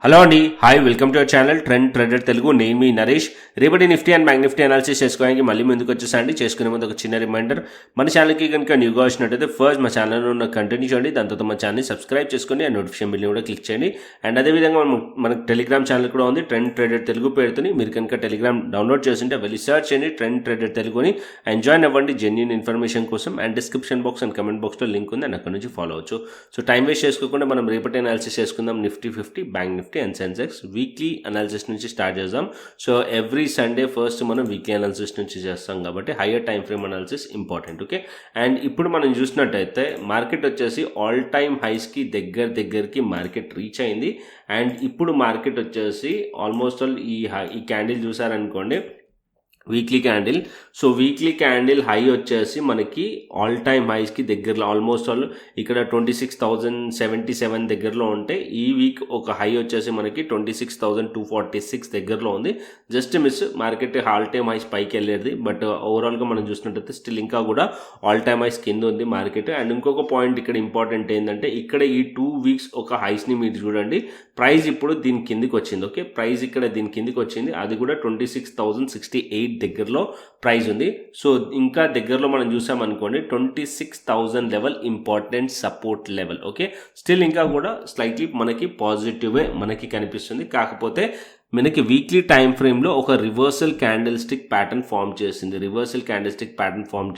Hello అండి, hi, welcome to our channel trend trader Telugu. నేను మీ నరేష్. రేపటి Nifty and bank Nifty analysis చేసుకోవడానికి మళ్ళీ ముందుకు వచ్చేసండి. చేసుకునే ముందు ఒక చిన్న రిమైండర్, మన ఛానల్కి కనుక న్యూగా వచ్చినట్టయితే ఫస్ట్ మా ఛానల్ ఉన్న కంటిన్యూ చేయండి, దాని తర్వాత మా ఛానల్ని సబ్స్క్రైబ్ చేసుకొని ఆ నోటిఫికేషన్ బిల్ని కూడా క్లిక్ చేయండి. అండ్ అదేవిధంగా మనకు టెలిగ్రామ్ ఛానల్ కూడా ఉంది, ట్రెండ్ ట్రేడర్ తెలుగు పేరుతోని. మీరు కనుక టెలిగ్రామ్ డౌన్లోడ్ చేస్తుంటే వెళ్ళి సర్చ్ చేయండి ట్రెండ్ ట్రేడర్ తెలుగుని, అండ్ జాయిన్ అవ్వండి జెన్యూన్ ఇన్ఫర్మేషన్ కోసం. And description box and comment బాక్స్లో లింక్ ఉంది, అండ్ అక్కడ నుంచి ఫాలో అవచ్చు. సో టైం వేస్ట్ చేసుకోకుండా మనం రేపటి అనాలిసిస్ చేసుకుందాం. Nifty 50, bank Nifty and Sensex weekly analysis నుంచి స్టార్ట్ చేద్దాం. సో ఎవ్రీ సండే ఫస్ట్ మనం వీక్లీ అనాలిసిస్ నుంచి చేస్తాం కాబట్టి higher time frame analysis important. Okay, and ఇప్పుడు మనం చూసినట్టయితే మార్కెట్ వచ్చేసి ఆల్ టైమ్ హైస్కి దగ్గరికి మార్కెట్ రీచ్ అయింది. అండ్ ఇప్పుడు మార్కెట్ వచ్చేసి ఆల్మోస్ట్ ఆల్ ఈ క్యాండిల్ చూసారనుకోండి, weekly candle. So weekly candle high వచ్చేసి మనకి ఆల్ టైమ్ హైస్కి దగ్గరలో ఆల్మోస్ట్ ఆల్ ఇక్కడ 26,077 దగ్గరలో ఉంటే, ఈ వీక్ ఒక హై వచ్చేసి మనకి 26,246 దగ్గరలో ఉంది. Just miss, market all time highs పైకి వెళ్ళేది, బట్ ఓవరాల్గా మనం చూసినట్టయితే స్టిల్ ఇంకా కూడా ఆల్ టైమ్ హైస్ కింద ఉంది మార్కెట్. అండ్ ఇంకొక పాయింట్ ఇక్కడ ఇంపార్టెంట్ ఏంటంటే, ఇక్కడ ఈ 2 వీక్స్ ఒక హైస్ని మీరు చూడండి, ప్రైస్ ఇప్పుడు దీని కిందికి వచ్చింది. ఓకే, ప్రైస్ ఇక్కడ దీని కిందికి వచ్చింది, అది కూడా 26,068 దగ్గరలో ప్రైస్ ఉంది. సో ఇంకా దగ్గరలో మనం చూసామనుకోండి 26,000 level important support level. Okay, still ఇంకా కూడా స్లైట్లీ మనకి పాజిటివే మనకి కనిపిస్తుంది. కాకపోతే మనకి వీక్లీ టైం ఫ్రేమ్లో ఒక reversal candle stick pattern form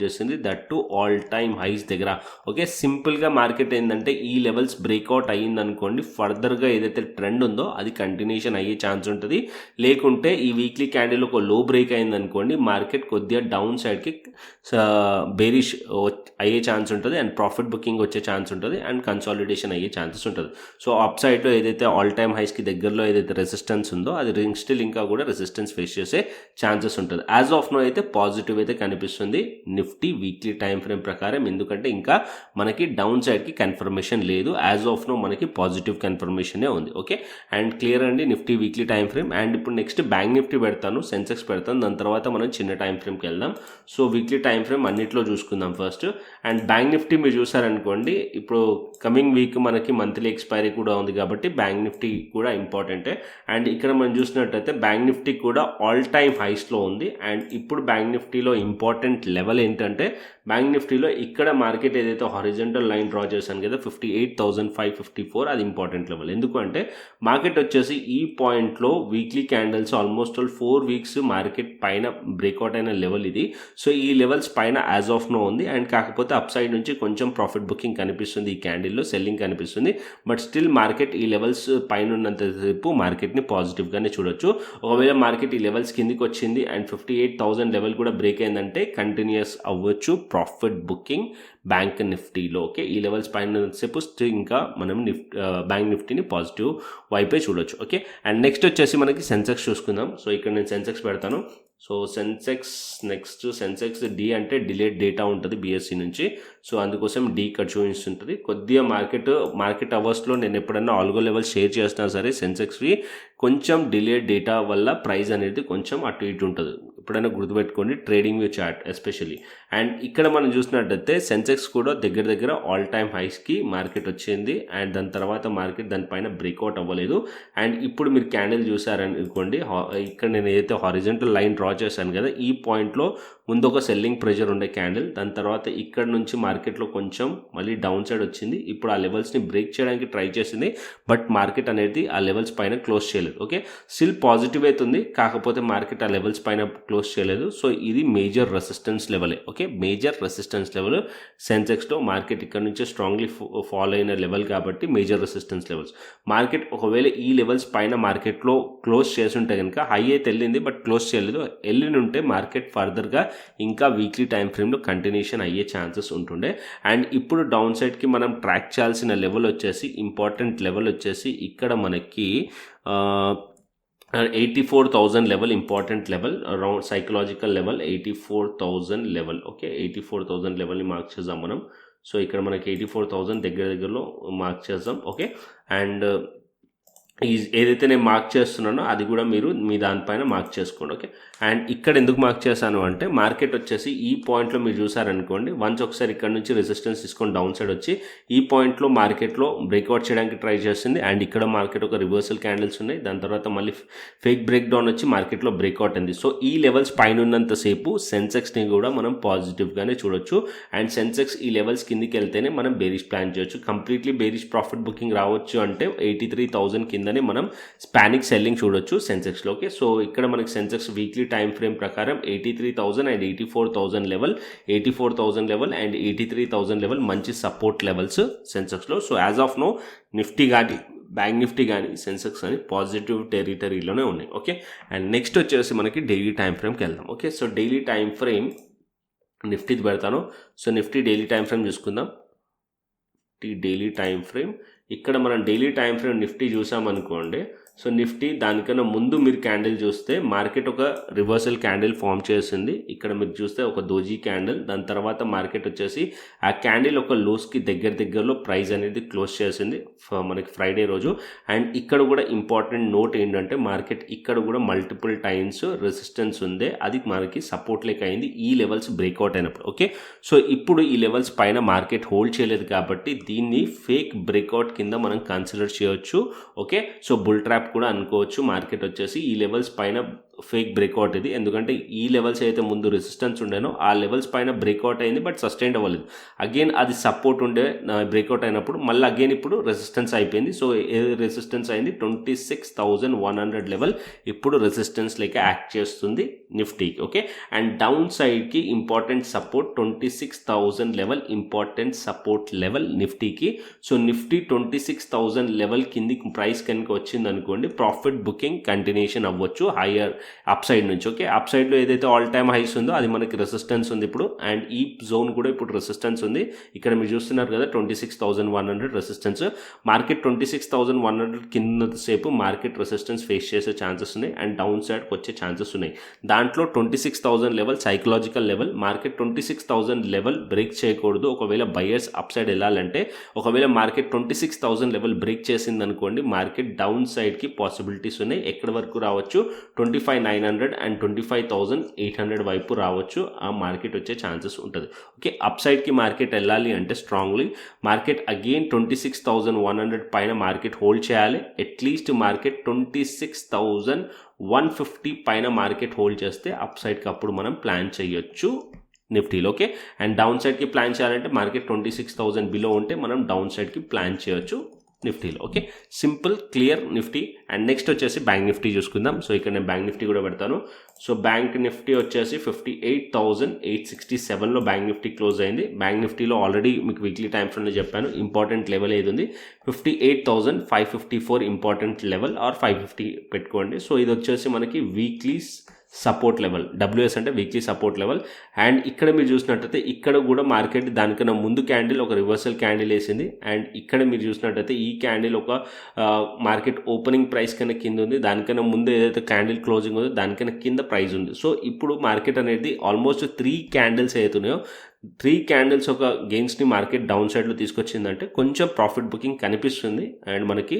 చేసింది, that to all time highs దగ్గర. ఓకే, సింపుల్గా మార్కెట్ ఏంటంటే ఈ లెవెల్స్ బ్రేక్అవుట్ అయ్యింది అనుకోండి, ఫర్దర్గా ఏదైతే ట్రెండ్ ఉందో అది కంటిన్యూషన్ అయ్యే ఛాన్స్ ఉంటుంది. లేకుంటే ఈ వీక్లీ క్యాండిల్ ఒక లో బ్రేక్ అయింది అనుకోండి, మార్కెట్ కొద్దిగా డౌన్ సైడ్కి బేరిష్ అయ్యే ఛాన్స్ ఉంటుంది, అండ్ ప్రాఫిట్ బుకింగ్ వచ్చే ఛాన్స్ ఉంటుంది, అండ్ కన్సాలిడేషన్ అయ్యే ఛాన్సెస్ ఉంటుంది. సో అప్ సైడ్లో ఏదైతే ఆల్ టైమ్ హైస్కి దగ్గరలో ఏదైతే రెసిస్టెన్స్ ఉందో అది స్టిల్ ఇంకా కూడా రెసిస్టెన్స్ ఫేస్ చేసే ఛాన్సెస్ ఉంటుంది. యాజ్ ఆఫ్ నో అయితే పాజిటివ్ అయితే కనిపిస్తుంది నిఫ్టీ వీక్లీ టైం ఫ్రేమ్ ప్రకారం, ఎందుకంటే ఇంకా మనకి డౌన్ సైడ్కి కన్ఫర్మేషన్ లేదు. యాజ్ ఆఫ్ నో మనకి పాజిటివ్ కన్ఫర్మేషనే ఉంది. ఓకే, అండ్ క్లియర్ అండి Nifty weekly time frame. And ఇప్పుడు నెక్స్ట్ బ్యాంక్ నిఫ్టీ పెడతాను, సెన్సెక్స్ పెడతాను, దాని తర్వాత మనం చిన్న టైం ఫ్రేమ్కి వెళ్దాం. సో వీక్లీ టైం ఫ్రేమ్ అన్నిట్లో చూసుకుందాం ఫస్ట్. అండ్ బ్యాంక్ నిఫ్టీ మీరు చూసారనుకోండి, ఇప్పుడు కమింగ్ వీక్ మనకి మంత్లీ ఎక్స్పైరీ కూడా ఉంది కాబట్టి బ్యాంక్ నిఫ్టీ కూడా ఇంపార్టెంటే. అండ్ ఇక్కడ మనం చూసినట్టయితే బ్యాంక్ నిఫ్టీ కూడా ఆల్ టైమ్ హైస్లో ఉంది. అండ్ ఇప్పుడు బ్యాంక్ నిఫ్టీలో ఇంపార్టెంట్ లెవెల్ ఏంటంటే, బ్యాంక్ నిఫ్టీలో ఇక్కడ మార్కెట్ ఏదైతే హారిజంటల్ లైన్ డ్రా చేశాను కదా 58,554, అది ఇంపార్టెంట్ లెవెల్. ఎందుకంటే మార్కెట్ వచ్చేసి ఈ పాయింట్లో weekly candles almost all 4 weeks market పైన బ్రేక్అవుట్ అయిన లెవెల్ ఇది. సో ఈ లెవెల్స్ పైన యాజ్ ఆఫ్ నో ఉంది. అండ్ కాకపోతే అప్ సైడ్ నుంచి కొంచెం ప్రాఫిట్ బుకింగ్ కనిపిస్తుంది, ఈ క్యాండిల్లో సెల్లింగ్ కనిపిస్తుంది, బట్ స్టిల్ మార్కెట్ ఈ లెవెల్స్ పైన ఉన్నంతసేపు మార్కెట్ని పాజిటివ్గానే చూడొచ్చు. ఒకవేళ మార్కెట్ ఈ లెవెల్స్ కిందికి వచ్చింది అండ్ 58,000 లెవెల్ కూడా బ్రేక్ అయిందంటే కంటిన్యూస్ అవ్వచ్చు ప్రాఫిట్ బుకింగ్ బ్యాంక్ నిఫ్టీలో. ఓకే, ఈ లెవెల్స్ పైన సేపు ఇంకా మనం బ్యాంక్ నిఫ్టీని పాజిటివ్ వైపే చూడొచ్చు. ఓకే, అండ్ నెక్స్ట్ వచ్చేసి మనకి సెన్సెక్స్ చూసుకుందాం. సో ఇక్కడ నేను సెన్సెక్స్ పెడతాను. సో సెన్సెక్స్ డి అంటే డిలేడ్ డేటా ఉంటుంది బీఎస్సీ నుంచి, సో అందుకోసం డి ఇక్కడ చూపిస్తుంటుంది. కొద్దిగా మార్కెట్ అవర్స్లో నేను ఎప్పుడన్నా ఆల్గో లెవెల్ షేర్ చేసినా సరే సెన్సెక్స్వి కొంచెం డిలేడ్ డేటా వల్ల ప్రైస్ అనేది కొంచెం అటు ఇటు ఉంటుంది, ఎప్పుడైనా గుర్తుపెట్టుకోండి, trading view chart especially. And ఇక్కడ మనం చూసినట్టయితే సెన్సెక్స్ కూడా దగ్గర ఆల్ టైమ్ హైస్కి మార్కెట్ వచ్చింది, అండ్ దాని తర్వాత మార్కెట్ దానిపైన బ్రేక్అవుట్ అవ్వలేదు. అండ్ ఇప్పుడు మీరు క్యాండిల్ చూసారనుకోండి, ఇక్కడ నేను ఏదైతే హారిజంటల్ లైన్ డ్రా చేశాను కదా, ఈ పాయింట్లో ముందు ఒక సెల్లింగ్ ప్రెషర్ ఉండే క్యాండిల్, దాని తర్వాత ఇక్కడ నుంచి మార్కెట్లో కొంచెం మళ్ళీ డౌన్ సైడ్ వచ్చింది. ఇప్పుడు ఆ లెవెల్స్ని బ్రేక్ చేయడానికి ట్రై చేసింది, బట్ మార్కెట్ అనేది ఆ లెవెల్స్ పైన క్లోజ్ చేయలేదు. ఓకే, స్టిల్ పాజిటివ్ అవుతుంది, కాకపోతే మార్కెట్ ఆ లెవెల్స్ పైన క్లోజ్ చేయలేదు. సో ఇది మేజర్ రెసిస్టెన్స్ లెవెలే. ఓకే, మేజర్ రెసిస్టెన్స్ లెవెల్ సెన్సెక్స్లో మార్కెట్ ఇక్కడ నుంచి స్ట్రాంగ్లీ ఫాలో అయిన లెవెల్ కాబట్టి మేజర్ రెసిస్టెన్స్ లెవెల్స్. మార్కెట్ ఒకవేళ ఈ లెవెల్స్ పైన మార్కెట్లో క్లోజ్ చేస్తుంటే కనుక, హై అయితే వెళ్ళింది బట్ క్లోజ్ చేయలేదు, వెళ్ళినుంటే మార్కెట్ ఫర్దర్గా ఇంకా వీక్లీ టైం ఫ్రేమ్లో కంటిన్యూషన్ అయ్యే ఛాన్సెస్ ఉంటుండే. అండ్ ఇప్పుడు డౌన్ సైడ్కి మనం ట్రాక్ చేయాల్సిన లెవెల్ వచ్చేసి, ఇంపార్టెంట్ లెవెల్ వచ్చేసి ఇక్కడ మనకి 84,000 level, important level, around psychological level 84,000 level. Okay, 84,000 లెవెల్ని మార్క్ చేద్దాం మనం. సో ఇక్కడ మనకి 84,000 దగ్గరలో మార్క్ చేద్దాం. ఓకే, అండ్ ఏదైతే నేను మార్క్ చేస్తున్నానో అది కూడా మీరు మీ దానిపైన మార్క్ చేసుకోండి. ఓకే, అండ్ ఇక్కడ ఎందుకు మార్క్ చేశాను అంటే మార్కెట్ వచ్చేసి ఈ పాయింట్లో మీరు చూసారనుకోండి, వన్స్ ఒకసారి ఇక్కడ నుంచి రెసిస్టెన్స్ తీసుకొని డౌన్ సైడ్ వచ్చి ఈ పాయింట్లో మార్కెట్లో బ్రేక్అవుట్ చేయడానికి ట్రై చేస్తుంది. అండ్ ఇక్కడ మార్కెట్ ఒక రివర్సల్ క్యాండిల్స్ ఉన్నాయి, దాని తర్వాత మళ్ళీ ఫేక్ బ్రేక్ డౌన్ వచ్చి మార్కెట్లో బ్రేక్అవుట్ అయింది. సో ఈ లెవెల్స్ పైన ఉన్నంతసేపు సెన్సెక్స్ని కూడా మనం పాజిటివ్గానే చూడొచ్చు. అండ్ సెన్సెక్స్ ఈ లెవెల్స్ కిందికి వెళ్తేనే మనం బేరిష్ ప్లాన్ చేయొచ్చు. కంప్లీట్లీ బేరిష్ ప్రాఫిట్ బుకింగ్ రావచ్చు అంటే 83,000 కిందనే మనం స్పానిక్ సెల్లింగ్ చూడొచ్చు సెన్సెక్స్లో. ఓకే, సో ఇక్కడ మనకి సెన్సెక్స్ వీక్లీ టైం ఫ్రేమ్ ప్రకారం 83,000 and 84,000 level, 84,000 level and 83,000 level మంచి సపోర్ట్ లెవెల్స్ సెన్సెక్స్లో. So as of now Nifty కానీ బ్యాంక్ నిఫ్టీ కానీ సెన్సెక్స్ అని పాజిటివ్ టెరిటరీలోనే ఉన్నాయి. ఓకే, అండ్ నెక్స్ట్ వచ్చేసి మనకి డైలీ టైం ఫ్రేమ్కి వెళ్దాం. Okay, so daily time frame నిఫ్టీది పెడతాను. So Nifty daily time frame చూసుకుందాం. డైలీ టైం ఫ్రేమ్ ఇక్కడ మనం డైలీ టైం ఫ్రేమ్ నిఫ్టీ చూసామనుకోండి, సో నిఫ్టీ దానికన్నా ముందు మీరు క్యాండిల్ చూస్తే మార్కెట్ ఒక రివర్సల్ క్యాండిల్ ఫామ్ చేసింది. ఇక్కడ మీరు చూస్తే ఒక దోజీ క్యాండిల్, దాని తర్వాత మార్కెట్ వచ్చేసి ఆ క్యాండిల్ ఒక లోస్కి దగ్గరలో ప్రైస్ అనేది క్లోజ్ చేసింది మనకి ఫ్రైడే రోజు. అండ్ ఇక్కడ కూడా ఇంపార్టెంట్ నోట్ ఏంటంటే మార్కెట్ ఇక్కడ కూడా మల్టిపుల్ టైమ్స్ రెసిస్టెన్స్ ఉంది, అది మనకి సపోర్ట్ లెక్క అయింది ఈ లెవెల్స్ బ్రేక్అవుట్ అయినప్పుడు. ఓకే, సో ఇప్పుడు ఈ లెవెల్స్ పైన మార్కెట్ హోల్డ్ చేయలేదు కాబట్టి దీన్ని ఫేక్ బ్రేక్అవుట్ కింద మనం కన్సిడర్ చేయొచ్చు. ఓకే, సో బుల్ ట్రాప్ కూడా అనుకోవచ్చు. మార్కెట్ వచ్చేసి ఈ లెవెల్స్ పైన ఫేక్ బ్రేక్అవుట్ ఇది, ఎందుకంటే ఈ లెవెల్స్ అయితే ముందు రెసిస్టెన్స్ ఉండేనో ఆ లెవెల్స్ పైన బ్రేక్అవుట్ అయింది బట్ సస్టైన్ అవ్వలేదు. అగైన్ అది సపోర్ట్ ఉండే బ్రేక్అవుట్ అయినప్పుడు మళ్ళీ అగైన్ ఇప్పుడు రెసిస్టెన్స్ అయిపోయింది. సో ఏ రెసిస్టెన్స్ అయింది 26,100 లెవెల్ ఇప్పుడు రెసిస్టెన్స్ లెక్క యాక్ట్ చేస్తుంది నిఫ్టీకి. ఓకే, అండ్ డౌన్ సైడ్కి important support 26,000 level, important support level నిఫ్టీకి. సో నిఫ్టీ 26,000 లెవెల్ కిందికి ప్రైస్ కనుక వచ్చింది అనుకోండి, ప్రాఫిట్ బుకింగ్ కంటిన్యూషన్ అవ్వచ్చు హయ్యర్ అప్ సైడ్ నుంచి. ఓకే, అప్ సైడ్లో ఏదైతే ఆల్ టైమ్ హైస్ ఉందో అది మనకి రెసిస్టెన్స్ ఉంది ఇప్పుడు, అండ్ ఈ జోన్ కూడా ఇప్పుడు రెసిస్టెన్స్ ఉంది. ఇక్కడ మీరు చూస్తున్నారు కదా 26,100 రెసిస్టెన్స్. మార్కెట్ 26,100 కింద సేపు మార్కెట్ రెసిస్టెన్స్ ఫేస్ చేసే ఛాన్సెస్ ఉన్నాయి అండ్ డౌన్ సైడ్కి వచ్చే ఛాన్సెస్ ఉన్నాయి. దాంట్లో 26,000 level psychological level. Market 26,000 level break చేయకూడదు. ఒకవేళ బయర్స్ అప్ సైడ్ వెళ్ళాలంటే, ఒకవేళ మార్కెట్ 26,000 లెవెల్ బ్రేక్ చేసింది అనుకోండి, మార్కెట్ డౌన్ సైడ్కి పాసిబిలిటీస్ ఉన్నాయి. ఎక్కడి వరకు రావచ్చు 25,900 అండ్ 25,800 వైపు రావచ్చు, ఆ మార్కెట్ వచ్చే ఛాన్సెస్ ఉంటుంది. ఓకే, అప్ సైడ్కి మార్కెట్ వెళ్ళాలి అంటే స్ట్రాంగ్లీ మార్కెట్ అగైన్ 26,100 పైన మార్కెట్ హోల్డ్ చేయాలి. అట్లీస్ట్ మార్కెట్ 26,150 పైన మార్కెట్ హోల్డ్ చేస్తే అప్ సైడ్కి అప్పుడు మనం ప్లాన్ చేయొచ్చు నిఫ్టీలో. ఓకే, అండ్ డౌన్ సైడ్కి ప్లాన్ చేయాలంటే మార్కెట్ 26,000 బిలో ఉంటే మనం డౌన్ సైడ్కి ప్లాన్ చేయొచ్చు నిఫ్టీలో. Okay, simple clear Nifty. And next వచ్చేసి బ్యాంక్ నిఫ్టీ చూసుకుందాం. సో ఇక్కడ నేను బ్యాంక్ నిఫ్టీ కూడా పెడతాను. సో బ్యాంక్ నిఫ్టీ వచ్చేసి 58,867లో బ్యాంక్ నిఫ్టీ క్లోజ్ అయింది. బ్యాంక్ నిఫ్టీలో ఆల్రెడీ మీకు వీక్లీ టైం ఫ్రేమ్లో చెప్పాను ఇంపార్టెంట్ లెవెల్ ఏది ఉంది 58,554 ఇంపార్టెంట్ లెవెల్ ఆర్ 550 పెట్టుకోండి. సో ఇది వచ్చేసి మనకి వీక్లీ సపోర్ట్ లెవెల్, డబ్ల్యూఎస్ అంటే వీక్లీ సపోర్ట్ లెవెల్. అండ్ ఇక్కడ మీరు చూసినట్టయితే ఇక్కడ కూడా మార్కెట్ దానికన్నా ముందు క్యాండిల్ ఒక రివర్సల్ క్యాండిల్ వేసింది. అండ్ ఇక్కడ మీరు చూసినట్టయితే ఈ క్యాండిల్ ఒక మార్కెట్ ఓపెనింగ్ ప్రైస్ కన్నా కింద ఉంది, దానికన్నా ముందు ఏదైతే క్యాండిల్ క్లోజింగ్ ఉందో దానికన్నా కింద ప్రైస్ ఉంది. సో ఇప్పుడు మార్కెట్ అనేది ఆల్మోస్ట్ 3 క్యాండిల్స్ అవుతున్నాయో 3 క్యాండిల్స్ ఒక గెయిన్స్ని మార్కెట్ డౌన్ సైడ్లో తీసుకొచ్చిందంటే కొంచెం ప్రాఫిట్ బుకింగ్ కనిపిస్తుంది అండ్ మనకి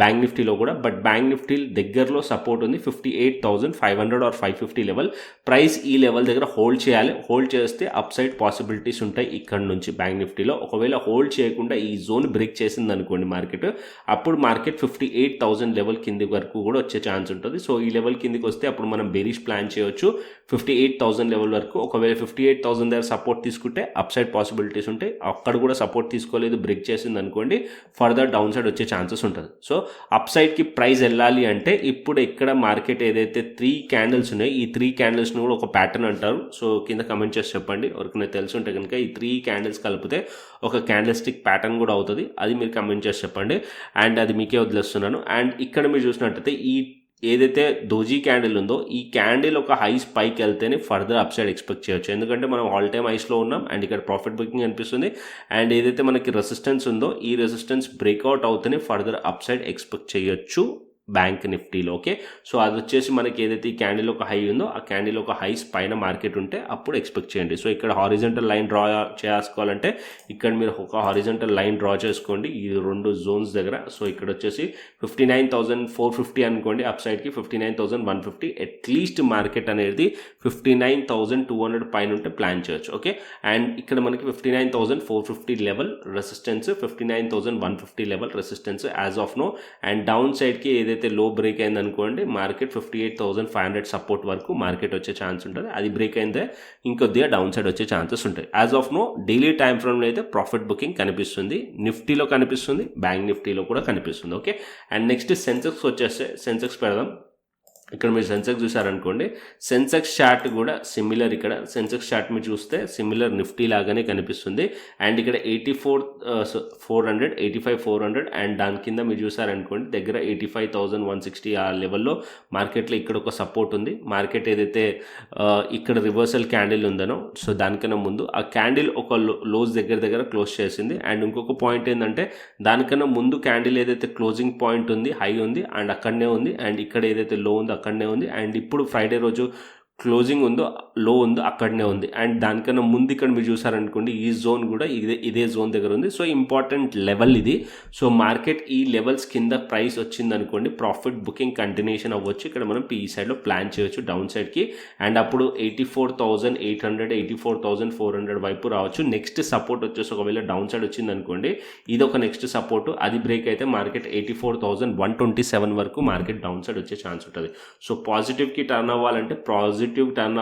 బ్యాంక్ నిఫ్టీలో కూడా. బట్ బ్యాంక్ నిఫ్టీ దగ్గరలో సపోర్ట్ ఉంది 58,500 ఆర్ 550 లెవెల్. ప్రైస్ ఈ లెవెల్ దగ్గర హోల్డ్ చేయాలి. హోల్డ్ చేస్తే అప్ సైడ్ పాసిబిలిటీస్ ఉంటాయి ఇక్కడ నుంచి బ్యాంక్ నిఫ్టీలో. ఒకవేళ హోల్డ్ చేయకుండా ఈ జోన్ బ్రేక్ చేసింది అనుకోండి మార్కెట్, అప్పుడు మార్కెట్ 58,000 లెవెల్ కింది వరకు కూడా వచ్చే ఛాన్స్ ఉంటుంది. సో ఈ లెవెల్ కిందికి వస్తే అప్పుడు మనం బేరిష్ ప్లాన్ చేయొచ్చు 58,000 లెవెల్ వరకు. ఒకవేళ 58,000 దగ్గర సపోర్ట్ తీసుకుంటే అప్ సైడ్ పాసిబిలిటీస్ ఉంటాయి. అక్కడ కూడా సపోర్ట్ తీసుకోలేదు, బ్రేక్ చేసింది అనుకోండి, ఫర్దర్ డౌన్ సైడ్ వచ్చే ఛాన్సెస్ ఉంటుంది. సో అప్ సైడ్కి ప్రైస్ వెళ్ళాలి అంటే ఇప్పుడు ఇక్కడ మార్కెట్ ఏదైతే 3 క్యాండిల్స్ ఉన్నాయో ఈ 3 క్యాండిల్స్ని కూడా ఒక ప్యాటర్న్ అంటారు. సో కింద కమెంట్ చేసి చెప్పండి ఎవరికి నాకు తెలిసి ఉంటే కనుక ఈ 3 క్యాండిల్స్ కలిపితే ఒక క్యాండిల్ స్టిక్ ప్యాటర్న్ కూడా అవుతుంది, అది మీరు కమెంట్ చేసి చెప్పండి అండ్ అది మీకే వదిలేస్తున్నాను. అండ్ ఇక్కడ మీరు చూసినట్టయితే ఈ ఏదైతే దోజీ క్యాండిల్ ఉందో ఈ క్యాండిల్ ఒక హైస్ పైకి వెళ్తేనే ఫర్దర్ అప్ సైడ్ ఎక్స్పెక్ట్ చేయొచ్చు, ఎందుకంటే మనం ఆల్ టైమ్ హైస్లో ఉన్నాం అండ్ ఇక్కడ ప్రాఫిట్ బుకింగ్ అనిపిస్తుంది. అండ్ ఏదైతే మనకి రెసిస్టెన్స్ ఉందో ఈ రెసిస్టెన్స్ బ్రేక్అవుట్ అవుతేనే ఫర్దర్ అప్ సైడ్ ఎక్స్పెక్ట్ చేయొచ్చు బ్యాంక్ నిఫ్టీలో. ఓకే, సో అది వచ్చేసి మనకి ఏదైతే ఈ క్యాండిల్ ఒక హై ఉందో ఆ క్యాండిల్ ఒక హైస్ పైన మార్కెట్ ఉంటే అప్పుడు ఎక్స్పెక్ట్ చేయండి. సో ఇక్కడ హారిజంటల్ లైన్ డ్రా చేసుకోవాలంటే ఇక్కడ మీరు ఒక హారిజంటల్ లైన్ డ్రా చేసుకోండి ఈ రెండు జోన్స్ దగ్గర. సో ఇక్కడ వచ్చేసి 59,450 అనుకోండి, అప్ సైడ్కి 59,150. అట్లీస్ట్ మార్కెట్ అనేది 59,200 పైన ఉంటే ప్లాన్ చేయొచ్చు. ఓకే, అండ్ ఇక్కడ మనకి 59,450 level resistance, 59,150 level resistance as of now. And down సైడ్కి ఏదైతే లో బ్రేక్ అయింది అనుకోండి మార్కెట్ 58,500 సపోర్ట్ వరకు మార్కెట్ వచ్చే ఛాన్స్ ఉంటుంది. అది బ్రేక్ అయిందే ఇంకొద్దిగా డౌన్ సైడ్ వచ్చే ఛాన్సెస్ ఉంటాయి. As of now daily time ఫ్రేమ్లో అయితే ప్రాఫిట్ బుకింగ్ కనిపిస్తుంది, నిఫ్టీలో కనిపిస్తుంది, బ్యాంక్ నిఫ్టీలో కూడా కనిపిస్తుంది. ఓకే, అండ్ నెక్స్ట్ సెన్సెక్స్ వచ్చేస్తే సెన్సెక్స్ పెడదాం. ఇక్కడ మీరు సెన్సెక్స్ చూసారనుకోండి, సెన్సెక్స్ చార్ట్ కూడా సిమిలర్. ఇక్కడ సెన్సెక్స్ చార్ట్ మీరు చూస్తే సిమిలర్ నిఫ్టీ లాగానే కనిపిస్తుంది. అండ్ ఇక్కడ 84,400, 85,400 అండ్ దాని కింద మీరు చూసారనుకోండి దగ్గర 85,160 ఆ లెవెల్లో మార్కెట్లో ఇక్కడ ఒక సపోర్ట్ ఉంది. మార్కెట్ ఏదైతే ఇక్కడ రివర్సల్ క్యాండిల్ ఉందనో సో దానికన్నా ముందు ఆ క్యాండిల్ ఒక లోస్ దగ్గర క్లోజ్ చేసింది. అండ్ ఇంకొక పాయింట్ ఏంటంటే దానికన్నా ముందు క్యాండిల్ ఏదైతే క్లోజింగ్ పాయింట్ ఉంది హై ఉంది అండ్ అక్కడనే ఉంది, అండ్ ఇక్కడ ఏదైతే లో ఉందో అక్కడనే ఉంది, అండ్ ఇప్పుడు ఫ్రైడే రోజు క్లోజింగ్ ఉందో లో ఉందో అక్కడనే ఉంది. అండ్ దానికన్నా ముందు ఇక్కడ మీరు చూసారనుకోండి ఈ జోన్ కూడా ఇదే జోన్ దగ్గర ఉంది. సో ఇంపార్టెంట్ లెవెల్ ఇది. సో మార్కెట్ ఈ లెవెల్స్ కింద ప్రైస్ వచ్చింది అనుకోండి ప్రాఫిట్ బుకింగ్ కంటిన్యూషన్ అవ్వచ్చు. ఇక్కడ మనం పీఈ సైడ్లో ప్లాన్ చేయొచ్చు డౌన్ సైడ్కి. అండ్ అప్పుడు 84,800, 84,400 వైపు రావచ్చు. నెక్స్ట్ సపోర్ట్ వచ్చేసి ఒకవేళ డౌన్ సైడ్ వచ్చింది అనుకోండి ఇది ఒక నెక్స్ట్ సపోర్ట్, అది బ్రేక్ అయితే మార్కెట్ 84,127 వరకు మార్కెట్ డౌన్ సైడ్ వచ్చే ఛాన్స్ ఉంటుంది. సో పాజిటివ్కి టర్న్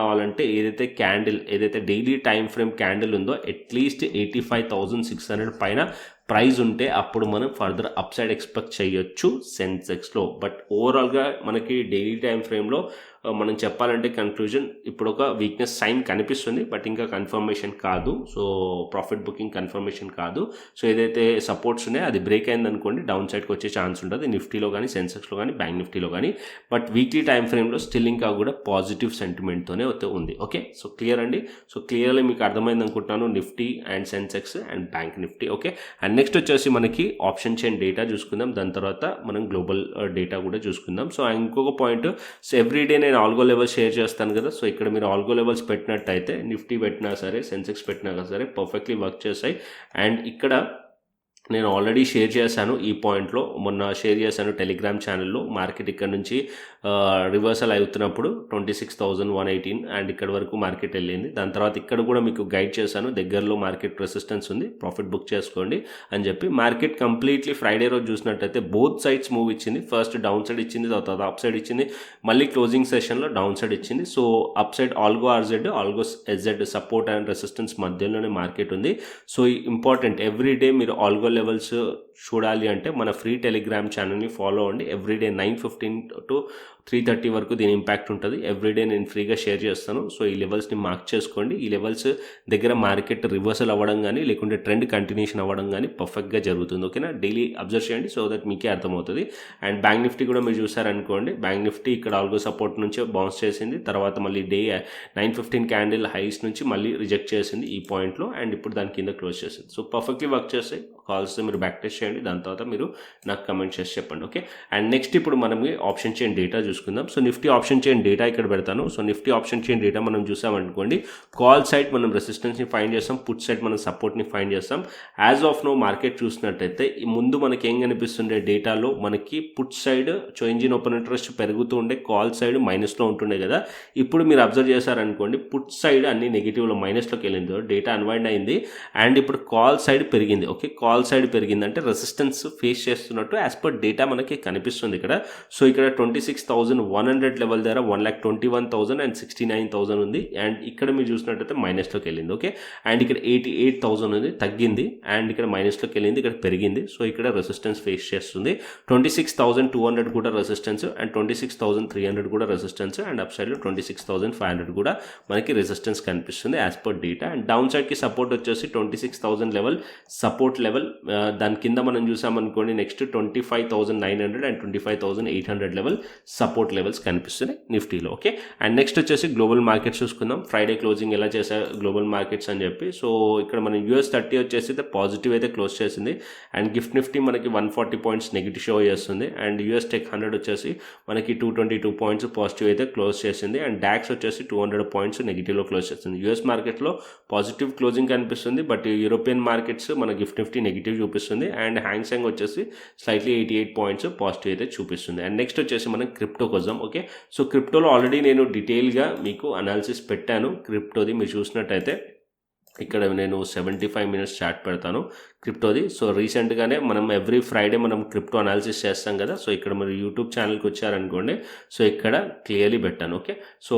అవ్వాలంటే ఏదైతే డైలీ టైం ఫ్రేమ్ క్యాండిల్ ఉందో అట్లీస్ట్ 85,600 పైన ప్రైస్ ఉంటే అప్పుడు మనం ఫర్దర్ అప్ సైడ్ ఎక్స్పెక్ట్ చేయొచ్చు సెన్సెక్స్లో. బట్ ఓవరాల్గా మనకి డైలీ టైం ఫ్రేమ్లో మనం చెప్పాలంటే కన్క్లూజన్ ఇప్పుడు ఒక వీక్నెస్ సైన్ కనిపిస్తుంది బట్ ఇంకా కన్ఫర్మేషన్ కాదు. సో ప్రాఫిట్ బుకింగ్ కన్ఫర్మేషన్ కాదు. సో ఏదైతే సపోర్ట్స్ ఉన్నాయో అది బ్రేక్ అయింది అనుకోండి డౌన్ సైడ్కి వచ్చే ఛాన్స్ ఉంటుంది నిఫ్టీలో కానీ సెన్సెక్స్లో కానీ బ్యాంక్ నిఫ్టీలో కానీ. బట్ వీక్లీ టైం ఫ్రేమ్లో స్టిల్ ఇంకా కూడా పాజిటివ్ సెంటిమెంట్తోనే ఉంది. ఓకే, సో క్లియర్ అండి. సో క్లియర్లీ మీకు అర్థమైంది అనుకుంటున్నాను Nifty and Sensex and bank Nifty. Okay, and next వచ్చేసి మనకి ఆప్షన్ చైన్ డేటా చూసుకుందాం, దాని తర్వాత మనం గ్లోబల్ డేటా కూడా చూసుకుందాం. సో ఇంకొక పాయింట్, సో ఎవ్రీడే నేను ఆల్గో లెవెల్స్ షేర్ చేస్తాను కదా. సో ఇక్కడ మీరు ఆల్గో లెవెల్స్ పెట్టినట్టయితే నిఫ్టీ పెట్టినా సరే సెన్సెక్స్ పెట్టినా సరే పర్ఫెక్ట్లీ వర్క్ చేస్తాయి. అండ్ ఇక్కడ నేను ఆల్రెడీ షేర్ చేశాను ఈ పాయింట్లో, మొన్న షేర్ చేశాను టెలిగ్రామ్ ఛానల్లో. మార్కెట్ ఇక్కడ నుంచి రివర్సల్ అవుతున్నప్పుడు 26,118 అండ్ ఇక్కడ వరకు మార్కెట్ వెళ్ళింది. దాని తర్వాత ఇక్కడ కూడా మీకు గైడ్ చేశాను దగ్గరలో మార్కెట్ రెసిస్టెన్స్ ఉంది ప్రాఫిట్ బుక్ చేసుకోండి అని చెప్పి. మార్కెట్ కంప్లీట్లీ ఫ్రైడే రోజు చూసినట్టయితే బోత్ సైడ్స్ మూవ్ ఇచ్చింది. ఫస్ట్ డౌన్ సైడ్ ఇచ్చింది, తర్వాత అప్ సైడ్ ఇచ్చింది, మళ్ళీ క్లోజింగ్ సెషన్లో డౌన్ సైడ్ ఇచ్చింది. So up side algo RZ algo SZ support and resistance మధ్యలోనే మార్కెట్ ఉంది. సో ఇంపార్టెంట్ ఎవ్రీడే మీరు ఆల్గో లెవెల్స్ చూడాలి అంటే మన ఫ్రీ టెలిగ్రామ్ ఛానల్ని ఫాలో అవ్వండి. ఎవ్రీడే 9:15 to 3:30 వరకు దీని ఇంపాక్ట్ ఉంటుంది. ఎవ్రీడే నేను ఫ్రీగా షేర్ చేస్తాను. సో ఈ లెవెల్స్ని మార్క్ చేసుకోండి. ఈ లెవెల్స్ దగ్గర మార్కెట్ రివర్సల్ అవ్వడం కానీ లేకుంటే ట్రెండ్ కంటిన్యూషన్ అవ్వడం కానీ పర్ఫెక్ట్గా జరుగుతుంది. ఓకేనా, డైలీ అబ్జర్వ్ చేయండి సో దట్ మీకే అర్థమవుతుంది. అండ్ బ్యాంక్ నిఫ్టీ కూడా మీరు చూసారనుకోండి, బ్యాంక్ నిఫ్టీ ఇక్కడ ఆల్గో సపోర్ట్ నుంచి బౌన్స్ చేసింది, తర్వాత మళ్ళీ డే 9:15 క్యాండిల్ హైస్ నుంచి మళ్ళీ రిజెక్ట్ చేసింది ఈ పాయింట్లో, అండ్ ఇప్పుడు దాని కింద క్లోజ్ చేసింది. సో పర్ఫెక్ట్లీ వర్క్ చేస్తాయి. కాల్స్ మీరు బ్యాక్ టెస్ట్ చేయండి, దాని తర్వాత మీరు నాకు కమెంట్ చేసి చెప్పండి. ఓకే, అండ్ నెక్స్ట్ ఇప్పుడు మనం ఆప్షన్ చైన్ డేటా చూసుకుందాం. So Nifty option chain data ఇక్కడ పెడతాను. So Nifty option chain data మనం చూసామనుకోండి, కాల్ సైడ్ మనం రెసిస్టెన్స్ని ఫైండ్ చేస్తాం, పుట్ సైడ్ మనం సపోర్ట్ని ఫైండ్ చేస్తాం. యాజ్ ఆఫ్ నో మార్కెట్ చూసినట్టయితే ముందు మనకి ఏం కనిపిస్తుండే డేటాలో మనకి put side change in open interest పెరుగుతూ ఉండే, కాల్ సైడ్ మైనస్లో ఉంటుండే కదా. ఇప్పుడు మీరు అబ్జర్వ్ చేశారనుకోండి పుట్ సైడ్ అన్ని నెగిటివ్లో మైనస్లోకి వెళ్ళింది, డేటా అన్వైండ్ అయింది, అండ్ ఇప్పుడు కాల్ సైడ్ పెరిగింది. ఓకే, కాల్ సైడ్ పెరిగిందంటే రెసిస్టెన్స్ ఫేస్ చేస్తున్నట్టు యాజ్ పర్ డేటా మనకి కనిపిస్తుంది ఇక్కడ. సో ఇక్కడ 26,100 లెవెల్ దగ్గర 1,21,000 అండ్ 69,000 ఉంది, అండ్ ఇక్కడ మీరు చూసినట్టయితే మైనస్లోకి వెళ్ళింది. ఓకే, అండ్ ఇక్కడ 88,000 ఉంది, తగ్గింది, అండ్ ఇక్కడ మైనస్లోకి వెళ్ళింది, ఇక్కడ పెరిగింది. సో ఇక్కడ రెసిస్టెన్స్ ఫేస్ చేస్తుంది. 26,200 కూడా రెసిస్టెన్స్, అండ్ 26,300 కూడా రెసిస్టెన్స్, అండ్ అప్ సైడ్లో 26,500 కూడా మనకి రెసిస్టెన్స్ కనిపిస్తుంది as per data. And down సైడ్కి సపోర్ట్ వచ్చేసి 26,000 లెవెల్ సపోర్ట్ లెవెల్, దాని కింద మనం చూసామనుకోండి next 25,900 and 25,800 level support levels కనిపిస్తున్నాయి నిఫ్టీలో. ఓకే, అండ్ నెక్స్ట్ వచ్చేసి గ్లోబల్ మార్కెట్స్ చూసుకుందాం. ఫ్రైడే క్లోజింగ్ ఎలా చేశారు గ్లోబల్ మార్కెట్స్ అని చెప్పి. సో ఇక్కడ మనం US30 వచ్చేసి అయితే పాజిటివ్ అయితే క్లోజ్ చేసింది, అండ్ గిఫ్ట్ నిఫ్టీ మనకి 140 పాయింట్స్ నెగిటివ్ షో చేస్తుంది, అండ్ US Tech 100 వచ్చేసి మనకి 222 పాయింట్స్ పాజిటివ్ అయితే క్లోజ్ చేసింది, అండ్ డాక్స్ వచ్చేసి 200 పాయింట్స్ నెగిటివ్లో క్లోజ్ చేస్తుంది. US మార్కెట్లో పాజిటివ్ క్లోజింగ్ కనిపిస్తుంది, బట్ యూరోపియన్ మార్కెట్స్ మన గిఫ్ట్ నిఫ్టీ నెగిటివ్ చూపిస్తుంది, అండ్ హ్యాంగ్సెంగ్ వచ్చేసి స్లైట్లీ 88 పాయింట్స్ పాజిటివ్ అయితే చూపిస్తుంది. అండ్ నెక్స్ట్ వచ్చేసి మనం క్రిప్టోకి వద్దాం. ఓకే, సో క్రిప్టోలో ఆల్రెడీ నేను డీటెయిల్గా మీకు అనాలిసిస్ పెట్టాను క్రిప్టోది. మీరు చూసినట్టయితే ఇక్కడ నేను 75 మినిట్స్ చార్ట్ పెడతాను క్రిప్టోది. సో రీసెంట్గానే మనం ఎవ్రీ ఫ్రైడే మనం క్రిప్టో అనాలిసిస్ చేస్తాం కదా. సో ఇక్కడ మీరు యూట్యూబ్ ఛానల్కి వచ్చారనుకోండి, సో ఇక్కడ క్లియర్లీ పెట్టాను. ఓకే, సో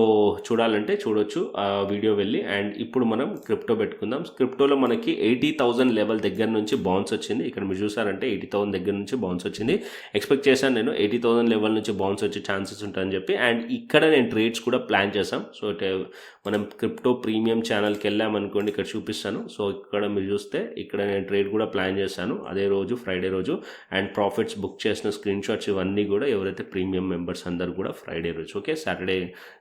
చూడాలంటే చూడొచ్చు ఆ వీడియో వెళ్ళి. అండ్ ఇప్పుడు మనం క్రిప్టో పెట్టుకుందాం. క్రిప్టోలో మనకి 80,000 లెవెల్ దగ్గర నుంచి బౌన్స్ వచ్చింది. ఇక్కడ మీరు చూసారంటే 80,000 దగ్గర నుంచి బౌన్స్ వచ్చింది. ఎక్స్పెక్ట్ చేశాను నేను 80,000 లెవెల్ నుంచి బౌన్స్ వచ్చే ఛాన్సెస్ ఉంటాయని చెప్పి. అండ్ ఇక్కడ నేను ట్రేడ్స్ కూడా ప్లాన్ చేశాం. సో మనం క్రిప్టో ప్రీమియం ఛానల్కి వెళ్ళామనుకోండి, ఇక్కడ చూపిస్తాను. సో ఇక్కడ మీరు చూస్తే ఇక్కడ నేను ట్రేడ్ కూడా ప్లాన్ చేశాను అదే రోజు ఫ్రైడే రోజు, అండ్ ప్రాఫిట్స్ బుక్ చేసిన స్క్రీన్ షాట్స్ ఇవన్నీ కూడా ఎవరైతే ప్రీమియం మెంబర్స్ అందరు కూడా ఫ్రైడే రోజు. ఓకే, సాటర్డే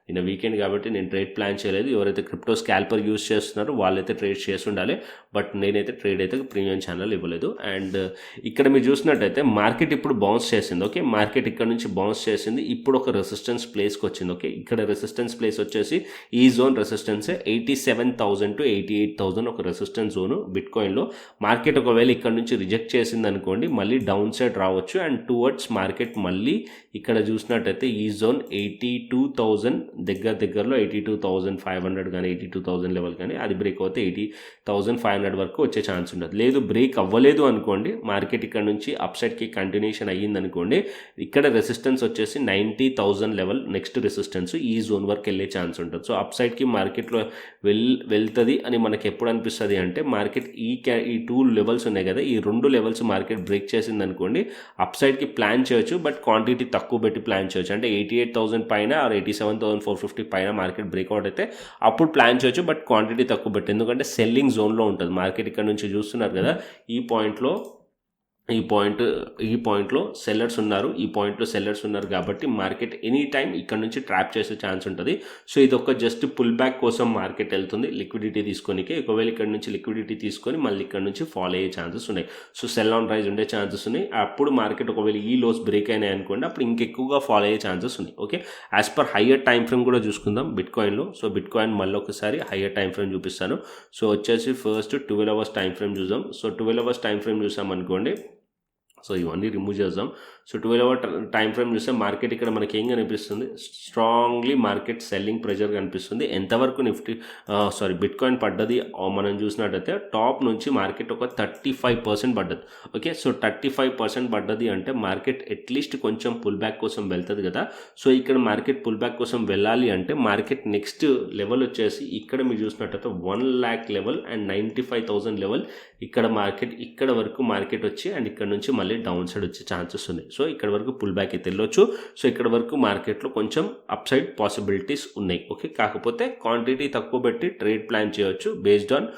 నిన్న వీకెండ్ కాబట్టి నేను ట్రేడ్ ప్లాన్ చేయలేదు. ఎవరైతే క్రిప్టో స్కాల్పర్ యూజ్ చేస్తున్నారో వాళ్ళైతే ట్రేడ్ చేసి ఉండాలి, బట్ నేనైతే ట్రేడ్ అయితే ప్రీమియం ఛానల్ ఇవ్వలేదు. అండ్ ఇక్కడ మీరు చూసినట్టయితే మార్కెట్ ఇప్పుడు బౌన్స్ చేసింది. ఓకే, మార్కెట్ ఇక్కడ నుంచి బౌన్స్ చేసింది, ఇప్పుడు ఒక రెసిస్టెన్స్ ప్లేస్కి వచ్చింది. ఓకే, ఇక్కడ రెసిస్టెన్స్ ప్లేస్ వచ్చేసి ఈ జోన్ రెసిస్టెన్స్ 87,000 to 88,000 ఒక రెసిస్టెన్స్ జోను బిట్కాయిన్లో. మార్కెట్ ఒకవేళ ఇక్కడ నుంచి రిజెక్ట్ చేసింది అనుకోండి, మళ్ళీ డౌన్ సైడ్ రావచ్చు, అండ్ టువర్డ్స్ మార్కెట్ మళ్ళీ ఇక్కడ చూసినట్టయితే ఈ జోన్ 82,000 దగ్గరలో 82,500 కానీ 82,000 లెవెల్ కానీ అది బ్రేక్ అవుతే 80,500 వరకు వచ్చే ఛాన్స్ ఉంటుంది. లేదు బ్రేక్ అవ్వలేదు అనుకోండి, మార్కెట్ ఇక్కడ నుంచి అప్ సైడ్కి కంటిన్యూషన్ అయ్యింది అనుకోండి, ఇక్కడ రెసిస్టెన్స్ వచ్చేసి 90,000 లెవెల్ నెక్స్ట్ రెసిస్టెన్స్ ఈ జోన్ వరకు వెళ్ళే ఛాన్స్ ఉంటుంది. సో అప్ సైడ్కి మార్కెట్లో వెళ్తుంది అని మనకి ఎప్పుడు అనిపిస్తుంది అంటే మార్కెట్ ఈ 2 లెవెల్స్ ఉన్నాయి కదా, ఈ 2 లెవెల్స్ మార్కెట్ బ్రేక్ చేసింది అనుకోండి, అప్ సైడ్కి ప్లాన్ చేయొచ్చు, బట్ క్వాంటిటీ తక్కువ పెట్టి ప్లాన్ చేయొచ్చు. అంటే 88,000 పైన ఆర్ 87,450 పైన మార్కెట్ బ్రేక్అవుట్ అయితే అప్పుడు ప్లాన్ చేయొచ్చు, బట్ క్వాంటిటీ తక్కువ పెట్టి, ఎందుకంటే సెల్లింగ్ జోన్లో ఉంటుంది మార్కెట్. ఇక్కడ నుంచి చూస్తున్నారు కదా, ఈ పాయింట్లో సెల్లర్స్ ఉన్నారు, ఈ పాయింట్లో సెల్లర్స్ ఉన్నారు కాబట్టి మార్కెట్ ఎనీ టైం ఇక్కడ నుంచి ట్రాప్ చేసే ఛాన్స్ ఉంటుంది. సో ఇది ఒక జస్ట్ పుల్ బ్యాక్ కోసం మార్కెట్ వెళ్తుంది లిక్విడిటీ తీసుకోనికే. ఒకవేళ ఇక్కడ నుంచి లిక్విడిటీ తీసుకొని మళ్ళీ ఇక్కడ నుంచి ఫాలో అయ్యే ఛాన్సెస్ ఉన్నాయి. సో సెల్ ఆన్ రైజ్ ఉండే ఛాన్సెస్ ఉన్నాయి. అప్పుడు మార్కెట్ ఒకవేళ ఈ లోస్ బ్రేక్ అయినాయి అనుకోండి, అప్పుడు ఇంకెక్కువగా ఫాలో అయ్యే ఛాన్సెస్ ఉన్నాయి. Okay, as per higher time frame కూడా చూసుకుందాం బిట్కాయిన్లో. సో బిట్కాయిన్ మళ్ళీ ఒకసారి హయ్యర్ టైం ఫ్రేమ్ చూపిస్తాను. సో వచ్చేసి ఫస్ట్ 12 అవర్స్ టైం ఫ్రేమ్ చూద్దాం. సో 12 అవర్స్ టైం ఫ్రేమ్ చూసామనుకోండి, సో ఇవన్నీ రిమూవ్ చేద్దాం. సో 12 అవర్ టైం ఫ్రేమ్ చూస్తే మార్కెట్ ఇక్కడ మనకి ఏం కనిపిస్తుంది, స్ట్రాంగ్లీ మార్కెట్ సెల్లింగ్ ప్రెషర్ కనిపిస్తుంది. ఎంతవరకు బిట్కాయిన్ పడ్డది మనం చూసినట్టయితే టాప్ నుంచి మార్కెట్ ఒక 35% పడ్డది. ఓకే, సో 35% పడ్డది అంటే మార్కెట్ అట్లీస్ట్ కొంచెం పుల్ బ్యాక్ కోసం వెళ్తుంది కదా. సో ఇక్కడ మార్కెట్ పుల్ బ్యాక్ కోసం వెళ్ళాలి అంటే మార్కెట్ నెక్స్ట్ లెవెల్ వచ్చేసి ఇక్కడ మీరు చూసినట్టయితే 1 lakh లెవెల్ అండ్ 95,000 లెవెల్. ఇక్కడ మార్కెట్ ఇక్కడ వరకు మార్కెట్ వచ్చి అండ్ ఇక్కడ నుంచి మళ్ళీ డౌన్ సైడ్ వచ్చే ఛాన్సెస్ ఉన్నాయి. సో ఇక్కడ వరకు పుల్ బ్యాక్ అయితే వెళ్ళొచ్చు. సో ఇక్కడ వరకు మార్కెట్లో కొంచెం అప్ సైడ్ పాసిబిలిటీస్ ఉన్నాయి. ఓకే, కాకపోతే క్వాంటిటీ తక్కువ పెట్టి ట్రేడ్ ప్లాన్ చేయొచ్చు based on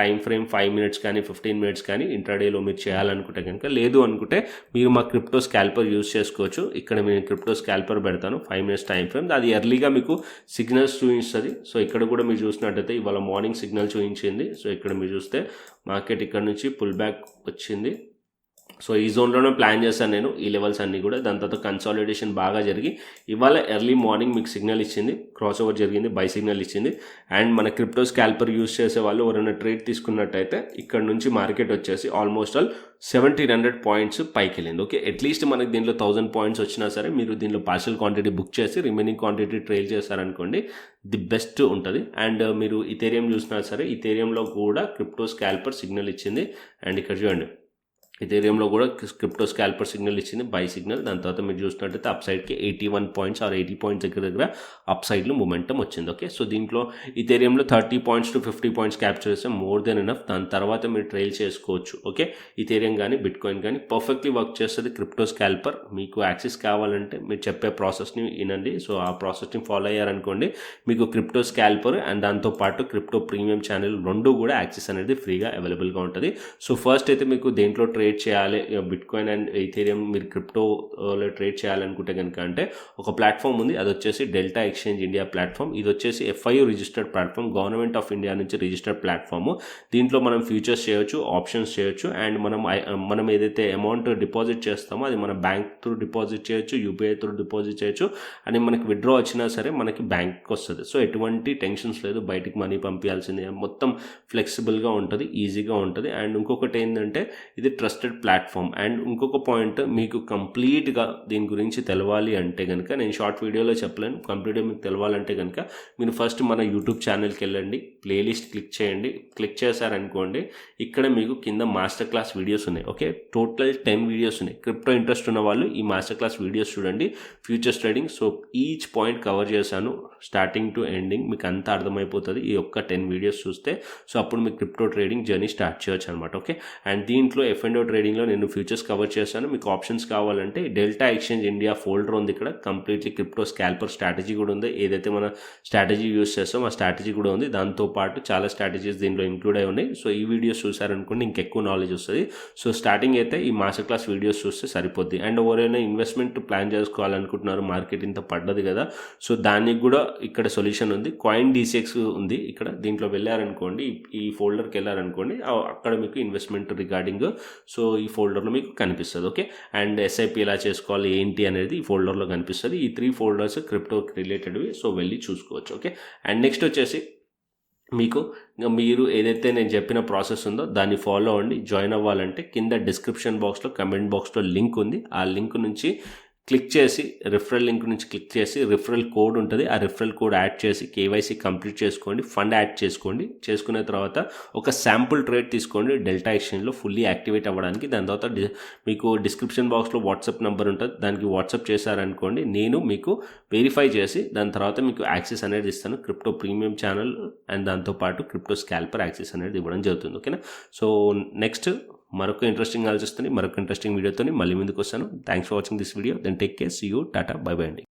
time frame 5 minutes కానీ 15 మినిట్స్ కానీ ఇంట్రాడేలో మీరు చేయాలనుకుంటే కనుక. లేదు అనుకుంటే మీరు మా క్రిప్టో స్కాల్పర్ యూజ్ చేసుకోవచ్చు. ఇక్కడ నేను క్రిప్టో స్కాల్పర్ పెడతాను 5 మినిట్స్ టైం ఫ్రేమ్, అది ఎర్లీగా మీకు సిగ్నల్స్ చూపిస్తుంది. సో ఇక్కడ కూడా మీరు చూసినట్టయితే ఇవాళ మార్నింగ్ సిగ్నల్ చూపించింది. సో ఇక్కడ మీరు చూస్తే మార్కెట్ ఇక్కడ నుంచి పుల్ బ్యాక్ వచ్చింది. సో ఈ జోన్లోనే ప్లాన్ చేశాను నేను ఈ లెవెల్స్ అన్నీ కూడా. దాని తర్వాత కన్సాలిడేషన్ బాగా జరిగి ఇవాళ ఎర్లీ మార్నింగ్ మీకు సిగ్నల్ ఇచ్చింది, క్రాస్ ఓవర్ జరిగింది, బై సిగ్నల్ ఇచ్చింది. అండ్ మన క్రిప్టో స్కాల్పర్ యూజ్ చేసే వాళ్ళు ఎవరైనా ట్రేడ్ తీసుకున్నట్టయితే ఇక్కడ నుంచి మార్కెట్ వచ్చేసి ఆల్మోస్ట్ ఆల్ 1,700 పాయింట్స్ పైకి వెళ్ళింది. ఓకే, అట్లీస్ట్ మనకి దీనిలో 1,000 పాయింట్స్ వచ్చినా సరే మీరు దీనిలో పార్షియల్ క్వాంటిటీ బుక్ చేసి రిమైనింగ్ క్వాంటిటీ ట్రేల్ చేశారనుకోండి, ది బెస్ట్ ఉంటుంది. అండ్ మీరు ఇథేరియం చూసినా సరే ఇథేరియంలో కూడా క్రిప్టో స్కాల్పర్ సిగ్నల్ ఇచ్చింది. అండ్ ఇక్కడ చూడండి ఇథేరియంలో కూడా క్రిప్టో స్కాల్పర్ సిగ్నల్ ఇచ్చింది, బై సిగ్నల్. దాని తర్వాత మీరు చూసినట్టయితే అప్ సైడ్కి 81 పాయింట్స్ ఆర్ 80 పాయింట్స్ దగ్గర అప్ సైడ్లో మూమెంటం వచ్చింది. ఓకే, సో దీంట్లో ఇథేరియంలో 30 పాయింట్స్ టు 50 పాయింట్స్ క్యాప్చర్ చేస్తే మోర్ దెన్ ఎనఫ్. దాని తర్వాత మీరు ట్రైల్ చేసుకోవచ్చు. ఓకే, ఇథేరియం కానీ బిట్ కాయిన్ కానీ పర్ఫెక్ట్లీ వర్క్ చేస్తుంది క్రిప్టో స్కాల్పర్. మీకు యాక్సెస్ కావాలంటే మీరు చెప్పే ప్రాసెస్ని వినండి. సో ఆ ప్రాసెస్ని ఫాలో అయ్యారనుకోండి, మీకు క్రిప్టో స్కాల్పర్ అండ్ దాంతోపాటు క్రిప్టో ప్రీమియం ఛానల్ రెండు కూడా యాక్సెస్ అనేది ఫ్రీగా అవైలబుల్గా ఉంటుంది. సో ఫస్ట్ అయితే మీకు దేంట్లో ట్రేడ్ చేయాలి, బిట్ కాయిన్ అండ్ ఇథేరియం మీరు క్రిప్టోలో ట్రేడ్ చేయాలనుకుంటే కనుక అంటే ఒక ప్లాట్ఫామ్ ఉంది, అది వచ్చేసి డెల్టా ఎక్స్చేంజ్ ఇండియా ప్లాట్ఫామ్. ఇది వచ్చేసి FIU registered platform, government of India నుంచి రిజిస్టర్డ్ ప్లాట్ఫామ్. దీంట్లో మనం ఫ్యూచర్స్ చేయొచ్చు, ఆప్షన్స్ చేయొచ్చు, అండ్ మనం ఏదైతే అమౌంట్ డిపాజిట్ చేస్తామో అది మన బ్యాంక్ త్రూ డిపాజిట్ చేయొచ్చు, UPI త్రూ డిపాజిట్ చేయొచ్చు, అని మనకి విత్డ్రా వచ్చినా సరే మనకి బ్యాంక్కి వస్తుంది. సో ఎటువంటి టెన్షన్స్ లేదు, బయటికి మనీ పంపించాల్సిందే, మొత్తం ఫ్లెక్సిబుల్గా ఉంటుంది, ఈజీగా ఉంటుంది. అండ్ ఇంకొకటి ఏంటంటే ఇది ట్రస్టెడ్ ప్లాట్ఫామ్. అండ్ ఇంకొక పాయింట్, మీకు కంప్లీట్గా దీని గురించి తెలవాలి అంటే కనుక, నేను షార్ట్ వీడియోలో చెప్పలేను, కంప్లీట్గా మీకు తెలవాలంటే కనుక మీరు ఫస్ట్ మన యూట్యూబ్ ఛానల్కి వెళ్ళండి, ప్లేలిస్ట్ క్లిక్ చేయండి. క్లిక్ చేశారనుకోండి, ఇక్కడ మీకు కింద మాస్టర్ క్లాస్ వీడియోస్ ఉన్నాయి. ఓకే, టోటల్ 10 వీడియోస్ ఉన్నాయి. క్రిప్టో ఇంట్రెస్ట్ ఉన్న వాళ్ళు ఈ మాస్టర్ క్లాస్ వీడియోస్ చూడండి, futures trading. So each point cover చేశాను స్టార్టింగ్ టు ఎండింగ్, మీకు అంతా అర్థమైపోతుంది ఈ ఒక్క 10 వీడియోస్ చూస్తే. సో అప్పుడు మీకు క్రిప్టో ట్రేడింగ్ జర్నీ స్టార్ట్ చేయొచ్చు అనమాట. ఓకే, అండ్ దీంట్లో F&O ట్రేడింగ్లో నేను ఫ్యూచర్స్ కవర్ చేశాను. మీకు ఆప్షన్స్ కావాలంటే డెల్టా ఎక్స్చేంజ్ ఇండియా ఫోల్డర్ ఉంది, ఇక్కడ కంప్లీట్లీ క్రిప్టో స్కాల్పర్ స్ట్రాటజీ కూడా ఉంది. ఏదైతే మన స్ట్రాటజీ యూస్ చేస్తామో ఆ స్ట్రాటజీ కూడా ఉంది. దాంతోపాటు చాలా స్ట్రాటజీస్ దీంట్లో ఇంక్లూడ్ అయి ఉన్నాయి. సో ఈ వీడియోస్ చూసారనుకోండి ఇంకెక్కువ నాలెడ్జ్ వస్తుంది. సో స్టార్టింగ్ అయితే ఈ మాస్టర్ క్లాస్ వీడియోస్ చూస్తే సరిపోద్ది. అండ్ ఎవరైనా ఇన్వెస్ట్మెంట్ ప్లాన్ చేసుకోవాలనుకుంటున్నారు, మార్కెట్ ఇంత పడ్డది కదా, సో దానికి కూడా ఇక్కడ సొల్యూషన్ ఉంది. కాయిన్ DCX ఉంది ఇక్కడ, దీంట్లో వెళ్ళారనుకోండి, ఈ ఫోల్డర్కి వెళ్ళారనుకోండి, అక్కడ మీకు ఇన్వెస్ట్మెంట్ రిగార్డింగ్ సో ఈ ఫోల్డర్లో మీకు కనిపిస్తుంది. ఓకే, అండ్ SIP ఎలా చేసుకోవాలి ఏంటి అనేది ఈ ఫోల్డర్లో కనిపిస్తుంది. ఈ 3 ఫోల్డర్స్ క్రిప్టో రిలేటెడ్వి, సో వెళ్ళి చూసుకోవచ్చు. ఓకే, అండ్ నెక్స్ట్ వచ్చేసి మీరు ఏదైతే నేను చెప్పిన ప్రాసెస్ ఉందో దాన్ని ఫాలో అవ్వండి. జాయిన్ అవ్వాలంటే కింద డిస్క్రిప్షన్ బాక్స్లో కమెంట్ బాక్స్లో లింక్ ఉంది, ఆ లింక్ నుంచి క్లిక్ చేసి రిఫరల్ లింక్ నుంచి క్లిక్ చేసి రిఫరల్ కోడ్ ఉంటుంది, ఆ రిఫరల్ కోడ్ యాడ్ చేసి KYC కంప్లీట్ చేసుకోండి, ఫండ్ యాడ్ చేసుకోండి. చేసుకున్న తర్వాత ఒక శాంపుల్ ట్రేడ్ తీసుకోండి డెల్టా ఎక్స్చేంజ్లో ఫుల్లీ యాక్టివేట్ అవ్వడానికి. దాని తర్వాత మీకు డిస్క్రిప్షన్ బాక్స్లో వాట్సాప్ నెంబర్ ఉంటుంది, దానికి వాట్సాప్ చేశారనుకోండి, నేను మీకు వెరిఫై చేసి దాని తర్వాత మీకు యాక్సెస్ అనేది ఇస్తాను, క్రిప్టో ప్రీమియం ఛానల్ అండ్ దాంతోపాటు క్రిప్టో స్కాల్పర్ యాక్సెస్ అనేది ఇవ్వడం జరుగుతుంది. ఓకేనా, సో నెక్స్ట్ మరొక ఇంట్రెస్టింగ్ ఆలోచిస్తుంది, మరొక ఇంట్రెస్టింగ్ వీడియోతో మళ్ళీ ముందుకు వస్తాను. Thanks for watching this video. Then take care, see you, tata, bye bye అండి.